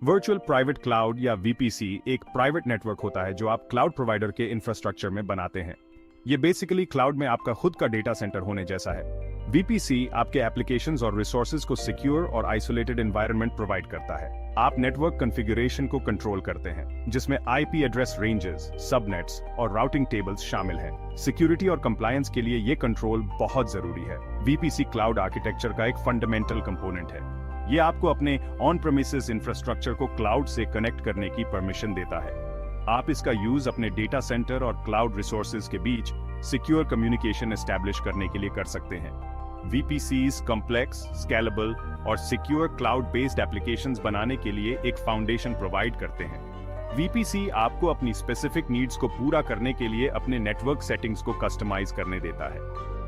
Virtual private cloud या VPC एक private network होता है जो आप क्लाउड प्रोवाइडर के इंफ्रास्ट्रक्चर में बनाते हैं। ये बेसिकली क्लाउड में आपका खुद का डेटा सेंटर होने जैसा है। वीपीसी आपके एप्लीकेशंस और रिसोर्सेज को सिक्योर और आइसोलेटेड एनवायरनमेंट प्रोवाइड करता है। आप नेटवर्क कॉन्फ़िगरेशन को कंट्रोल करते हैं, जिसमें आईपी एड्रेस रेंजेस, सबनेट्स और राउटिंग टेबल्स शामिल हैं। सिक्योरिटी और कंप्लायंस के लिए ये कंट्रोल बहुत जरूरी है। वीपीसी क्लाउड आर्किटेक्चर का एक फंडामेंटल कंपोनेंट है। ये आपको अपने ऑन प्रेमिसेस इंफ्रास्ट्रक्चर को क्लाउड से कनेक्ट करने की परमिशन देता है। आप इसका यूज अपने डेटा सेंटर और क्लाउड रिसोर्सेज के बीच सिक्योर कम्युनिकेशन एस्टैब्लिश करने के लिए कर सकते हैं। VPCs कॉम्प्लेक्स, स्केलेबल और सिक्योर क्लाउड बेस्ड एप्लीकेशंस बनाने के लिए एक फाउंडेशन प्रोवाइड करते हैं। VPC आपको अपनी स्पेसिफिक नीड्स को पूरा करने के लिए अपने नेटवर्क सेटिंग्स को कस्टमाइज करने देता है।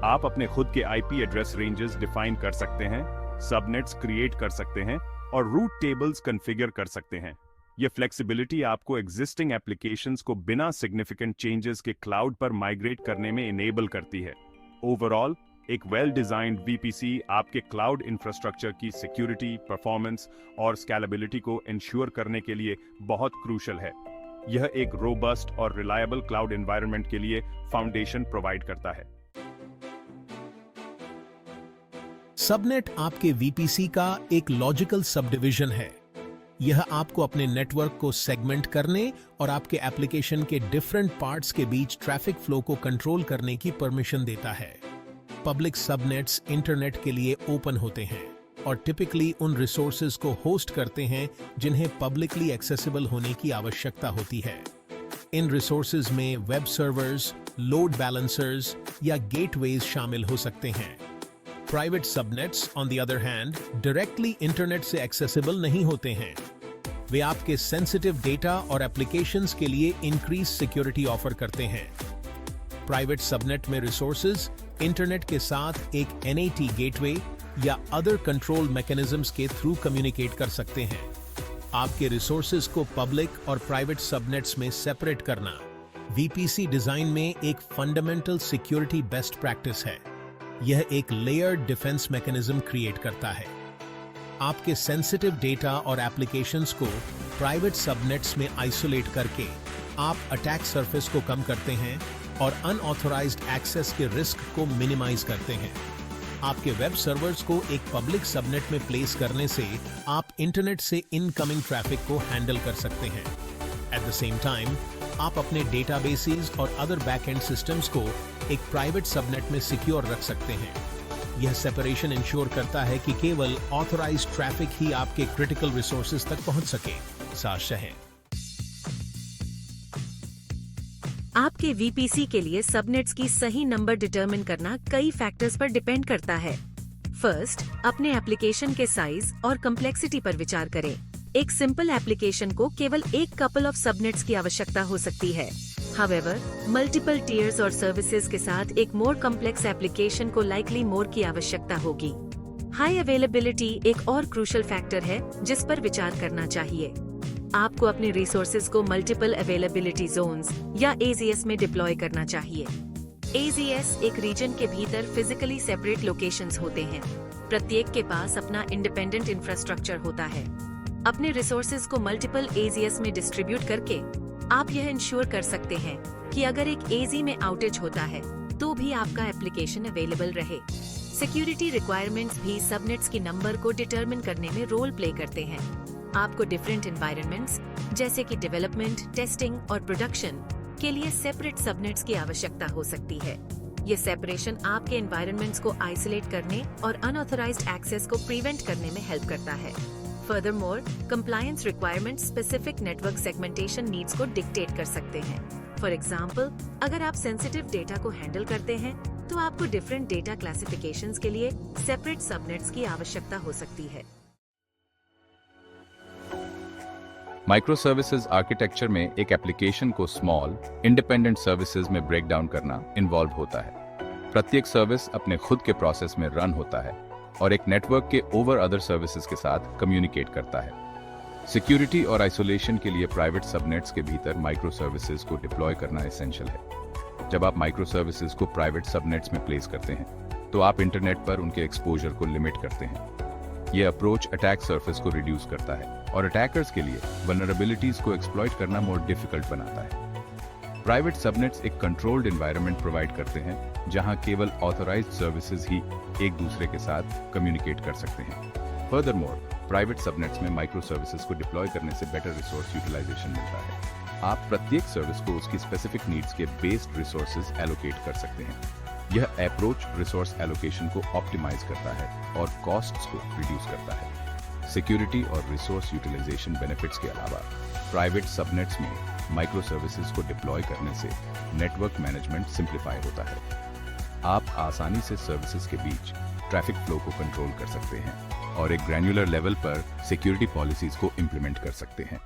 आप अपने खुद के IP एड्रेस रेंजेस डिफाइन कर सकते हैं, सबनेट्स क्रिएट कर सकते हैं और रूट टेबल्स कॉन्फ़िगर कर सकते हैं। यह फ्लेक्सिबिलिटी आपको एग्जिस्टिंग एप्लीकेशंस को बिना सिग्निफिकेंट चेंजेस के क्लाउड पर माइग्रेट करने में इनेबल करती है। ओवरऑल एक वेल डिजाइंड VPC आपके क्लाउड इंफ्रास्ट्रक्चर की सिक्योरिटी, परफॉर्मेंस और स्केलेबिलिटी को इंश्योर करने के लिए बहुत क्रूशल है। यह एक रोबस्ट और रिलायबल क्लाउड एनवायरनमेंट के लिए फाउंडेशन प्रोवाइड करता है। सबनेट आपके VPC का एक लॉजिकल सबडिविजन है। यह आपको अपने नेटवर्क को सेगमेंट करने और आपके एप्लीकेशन के डिफरेंट पार्ट्स के बीच ट्रैफिक फ्लो को कंट्रोल करने की परमिशन देता है। पब्लिक सबनेट्स इंटरनेट के लिए ओपन होते हैं और टिपिकली उन रिसोर्सेज को होस्ट करते हैं जिन्हें पब्लिकली एक्सेसिबल होने की आवश्यकता होती है। इन रिसोर्सेज में वेब सर्वर्स, लोड बैलेंसर्स या गेटवेज शामिल हो सकते हैं। Private subnets on the other hand directly internet से एक्सेसिबल नहीं होते हैं। वे आपके सेंसिटिव डेटा और एप्लीकेशंस के लिए इंक्रीज सिक्योरिटी ऑफर करते हैं। प्राइवेट सबनेट में रिसोर्सेज इंटरनेट के साथ एक NAT गेटवे या अदर कंट्रोल मैकेनिज्म्स के थ्रू कम्युनिकेट कर सकते हैं। आपके रिसोर्सेज को पब्लिक और प्राइवेट सबनेट्स में सेपरेट करना VPC डिजाइन में एक फंडामेंटल सिक्योरिटी बेस्ट प्रैक्टिस है। यह एक लेयर्ड डिफेंस मैकेनिज्म क्रिएट करता है। आपके सेंसिटिव डेटा और एप्लीकेशंस को प्राइवेट सबनेट्स में आइसोलेट करके आप अटैक सरफेस को कम करते हैं और अनऑथराइज्ड एक्सेस के रिस्क को मिनिमाइज करते हैं। आपके वेब सर्वर्स को एक पब्लिक सबनेट में प्लेस करने से आप इंटरनेट से इनकमिंग ट्रैफिक को हैंडल कर सकते हैं। एट द सेम टाइम आप अपने डेटाबेसेस और अदर बैकएंड सिस्टम्स को एक प्राइवेट सबनेट में सिक्योर रख सकते हैं। यह सेपरेशन इंश्योर करता है कि केवल ऑथराइज्ड ट्रैफिक ही आपके क्रिटिकल रिसोर्सेज तक पहुंच सके। साश है। आपके VPC के लिए सबनेट्स की सही नंबर डिटरमिन करना कई फैक्टर्स पर डिपेंड करता है। फर्स्ट, अपने एप्लीकेशन के साइज और कम्प्लेक्सिटी पर विचार करें। एक सिंपल एप्लीकेशन को केवल एक कपल ऑफ सबनेट्स की आवश्यकता हो सकती है। हाउएवर, मल्टीपल टीयर्स और सर्विसेज के साथ एक मोर कॉम्प्लेक्स एप्लीकेशन को लाइकली मोर की आवश्यकता होगी। हाई अवेलेबिलिटी एक और क्रूशल फैक्टर है जिस पर विचार करना चाहिए। आपको अपने रिसोर्सेज को मल्टीपल अवेलेबिलिटी जोन्स या AZS में डिप्लॉय करना चाहिए। AZS एक रीजन के भीतर फिजिकली सेपरेट लोकेशंस होते हैं। प्रत्येक के पास अपना इंडिपेंडेंट इंफ्रास्ट्रक्चर होता है। अपने रिसोर्सेज को मल्टीपल AZS में डिस्ट्रीब्यूट करके आप यह इंश्योर कर सकते हैं कि अगर एक AZ में आउटेज होता है तो भी आपका एप्लीकेशन अवेलेबल रहे। सिक्योरिटी रिक्वायरमेंट्स भी सबनेट्स की नंबर को डिटरमिन करने में रोल प्ले करते हैं। आपको डिफरेंट एनवायरनमेंट्स जैसे कि डेवलपमेंट, टेस्टिंग और प्रोडक्शन के लिए सेपरेट सबनेट्स की आवश्यकता हो सकती है। ये सेपरेशन आपके एनवायरनमेंट्स को आइसोलेट करने और अनऑथराइज्ड एक्सेस को प्रिवेंट करने में हेल्प करता है। Furthermore, compliance requirements specific network segmentation needs को डिक्टेट कर सकते हैं। फॉर एग्जाम्पल, अगर आप सेंसिटिव डेटा को हैंडल करते हैं तो आपको डिफरेंट डेटा क्लासिफिकेशंस के लिए सेपरेट सबनेट्स की आवश्यकता हो सकती है। माइक्रो सर्विसेज आर्किटेक्चर में एक एप्लीकेशन को स्मॉल, इंडिपेंडेंट सर्विसेज में ब्रेक डाउन करना इन्वॉल्व होता है। प्रत्येक सर्विस अपने खुद के प्रोसेस में रन होता है और एक नेटवर्क के ओवर अदर सर्विसेज के साथ कम्युनिकेट करता है। सिक्योरिटी और आइसोलेशन के लिए प्राइवेट सबनेट्स के भीतर माइक्रो सर्विसेज को डिप्लॉय करना एसेंशियल है। जब आप माइक्रो सर्विसेज को प्राइवेट सबनेट्स में प्लेस करते हैं तो आप इंटरनेट पर उनके एक्सपोजर को लिमिट करते हैं। यह अप्रोच अटैक सरफेस को रिड्यूस करता है और अटैकर्स के लिए वल्नरेबिलिटीज को एक्सप्लॉइट करना मोर डिफिकल्ट बनाता है। प्राइवेट सबनेट्स एक कंट्रोल्ड एनवायरनमेंट प्रोवाइड करते हैं जहां केवल ऑथराइज्ड सर्विसेज ही एक दूसरे के साथ कम्युनिकेट कर सकते हैं। फर्दरमोर, प्राइवेट सबनेट्स में माइक्रो सर्विसेज को डिप्लॉय करने से बेटर रिसोर्स यूटिलाइजेशन मिलता है। आप प्रत्येक सर्विस को उसकी स्पेसिफिक नीड्स के बेस्ड रिसोर्सेज एलोकेट कर सकते हैं। यह अप्रोच रिसोर्स एलोकेशन को ऑप्टिमाइज करता है और कॉस्ट्स को रिड्यूस करता है। सिक्योरिटी और रिसोर्स यूटिलाइजेशन बेनिफिट्स के अलावा प्राइवेट सबनेट्स में माइक्रो सर्विसेज को डिप्लॉय करने से नेटवर्क मैनेजमेंट सिंप्लीफाई होता है। आप आसानी से सर्विसेज के बीच ट्रैफिक फ्लो को कंट्रोल कर सकते हैं और एक ग्रैन्युलर लेवल पर सिक्योरिटी पॉलिसीज को इंप्लीमेंट कर सकते हैं।